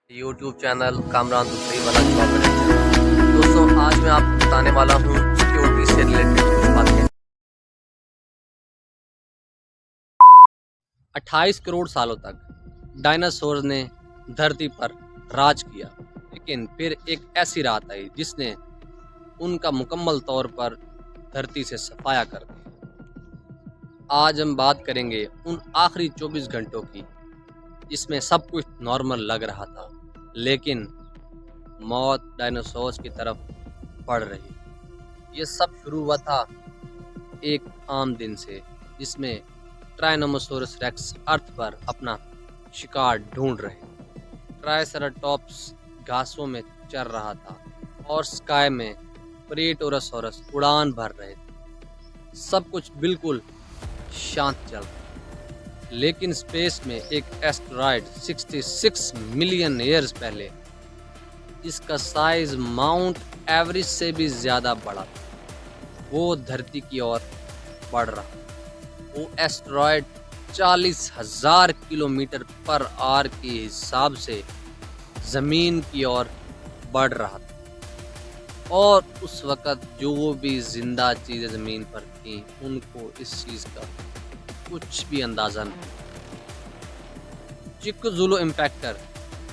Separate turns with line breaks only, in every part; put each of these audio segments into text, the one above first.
YouTube channel Kamran दुसरी वाला स्वागत है। दोस्तों आज मैं आपको बताने वाला हूँ सिक्योरिटी से रिलेटेड कुछ बातें। 28 करोड़ सालों तक डायनासोर ने धरती पर राज किया, लेकिन फिर एक ऐसी रात आई जिसने उनका मुकम्मल तौर पर धरती से सफाया कर दिया। आज हम बात करेंगे उन आखिरी 24 घंटों की जिसमें सब कुछ नॉर्मल लग रहा था, लेकिन मौत डायनासोर्स की तरफ बढ़ रही। ये सब शुरू हुआ था एक आम दिन से, जिसमें ट्राइनोमोसोरस रेक्स अर्थ पर अपना शिकार ढूंढ रहे। ट्राइसेराटॉप्स घासों में चर रहा था और स्काई में प्रेटोरासोरस उड़ान भर रहे थे। सब कुछ बिल्कुल शांत चल रहा। लेकिन स्पेस में एक एस्टेरॉयड 66 मिलियन ईयर्स पहले, जिसका साइज माउंट एवरेस्ट से भी ज़्यादा बड़ा था, वो धरती की ओर बढ़ रहा। वो एस्टेरॉयड 40,000 किलोमीटर पर आवर के हिसाब से ज़मीन की ओर बढ़ रहा था, और उस वक़्त जो भी ज़िंदा चीज़ें ज़मीन पर थीं उनको इस चीज़ का कुछ भी अंदाज़ा नहीं। चिक्कजुलु इम्पैक्टर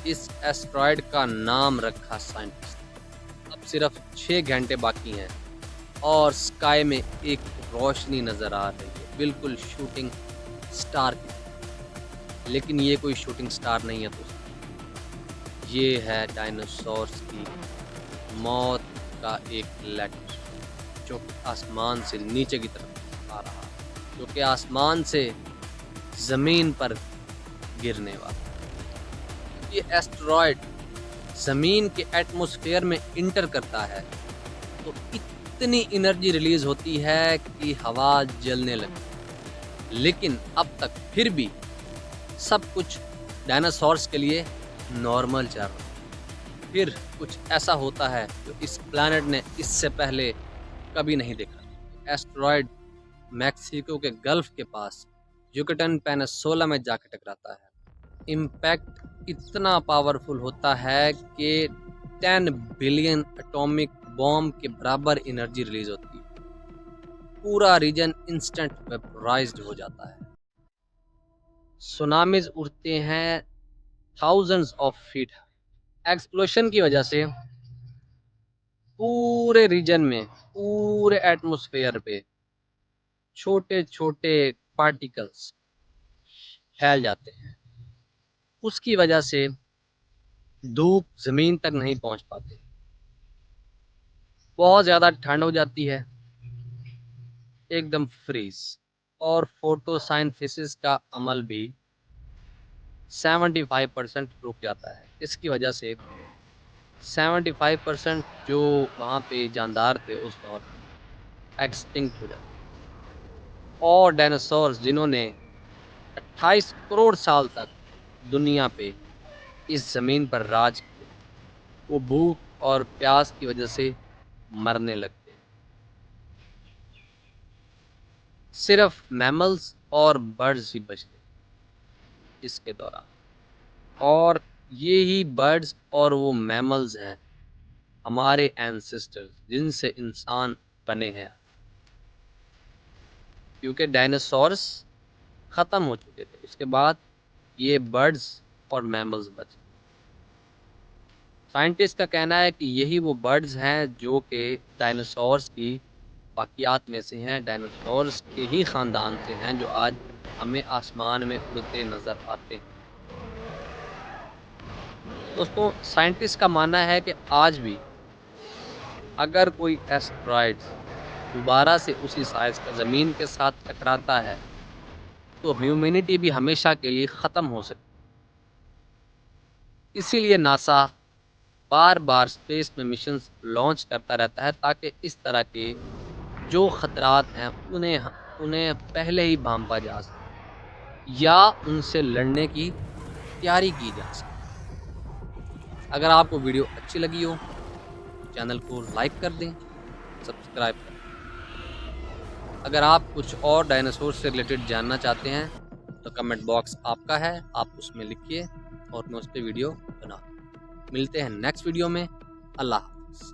इस एस्टेरॉयड का नाम रखा साइंटिस्ट। अब सिर्फ 6 घंटे बाकी हैं और स्काई में एक रोशनी नज़र आ रही है, बिल्कुल शूटिंग स्टार की। लेकिन ये कोई शूटिंग स्टार नहीं है दोस्तों, ये है डायनासोर्स की मौत का एक लेटर, जो आसमान से नीचे की तरफ आ रहा है, जो कि आसमान से ज़मीन पर गिरने वाला। ये एस्टेरॉयड ज़मीन के एटमॉस्फेयर में इंटर करता है तो इतनी एनर्जी रिलीज होती है कि हवा जलने लगती। लेकिन अब तक फिर भी सब कुछ डायनासोर्स के लिए नॉर्मल चल रहा है। फिर कुछ ऐसा होता है जो इस प्लैनेट ने इससे पहले कभी नहीं देखा। एस्टेरॉयड मैक्सिको के गल्फ के पास युकटन पेनिनसुला में जाकर टकराता है। इम्पैक्ट इतना पावरफुल होता है कि 10 बिलियन एटॉमिक बॉम्ब के बराबर एनर्जी रिलीज होती है। पूरा रीजन इंस्टेंट वेपराइज्ड हो जाता है। सुनामीज उठते हैं थाउजेंड्स ऑफ फीट। एक्सप्लोशन की वजह से पूरे रीजन में, पूरे एटमॉस्फेयर पे छोटे छोटे पार्टिकल्स फैल जाते हैं। उसकी वजह से धूप जमीन तक नहीं पहुंच पाती, बहुत ज़्यादा ठंड हो जाती है, एकदम फ्रीज, और फोटोसाइंथेसिस का अमल भी 75% रुक जाता है। इसकी वजह से 75% जो वहाँ पे जानदार थे उस दौर एक्सटिंक्ट हो जाते। और डायनासोर्स जिन्होंने 28 करोड़ साल तक दुनिया पे इस ज़मीन पर राज किया, वो भूख और प्यास की वजह से मरने लगते। सिर्फ मैमल्स और बर्ड्स ही बचते इसके दौरान, और ये ही बर्ड्स और वो मैमल्स हैं हमारे एंसेस्टर्स, जिनसे इंसान बने हैं, क्योंकि डायनासोर्स ख़त्म हो चुके थे। उसके बाद ये बर्ड्स और मैमल्स बचे। साइंटिस्ट का कहना है कि यही वो बर्ड्स हैं जो कि डायनासोर्स की बाकियात में से हैं, डायनासोर्स के ही ख़ानदान से हैं, जो आज हमें आसमान में उड़ते नज़र आते हैं। दोस्तों साइंटिस्ट का मानना है कि आज भी अगर कोई एस्टेरॉयड दोबारा से उसी साइज़ का ज़मीन के साथ टकराता है तो ह्यूमैनिटी भी हमेशा के लिए ख़त्म हो सकती। इसीलिए नासा बार बार स्पेस में मिशंस लॉन्च करता रहता है, ताकि इस तरह के जो ख़तरात हैं उन्हें पहले ही भांपा जा सके या उनसे लड़ने की तैयारी की जा सके। अगर आपको वीडियो अच्छी लगी हो चैनल को लाइक कर दें, सब्सक्राइब कर दें। अगर आप कुछ और डायनासोर से रिलेटेड जानना चाहते हैं तो कमेंट बॉक्स आपका है, आप उसमें लिखिए और मैं उस पर वीडियो बना दूँ। मिलते हैं नेक्स्ट वीडियो में। अल्लाह हाफ़िज़।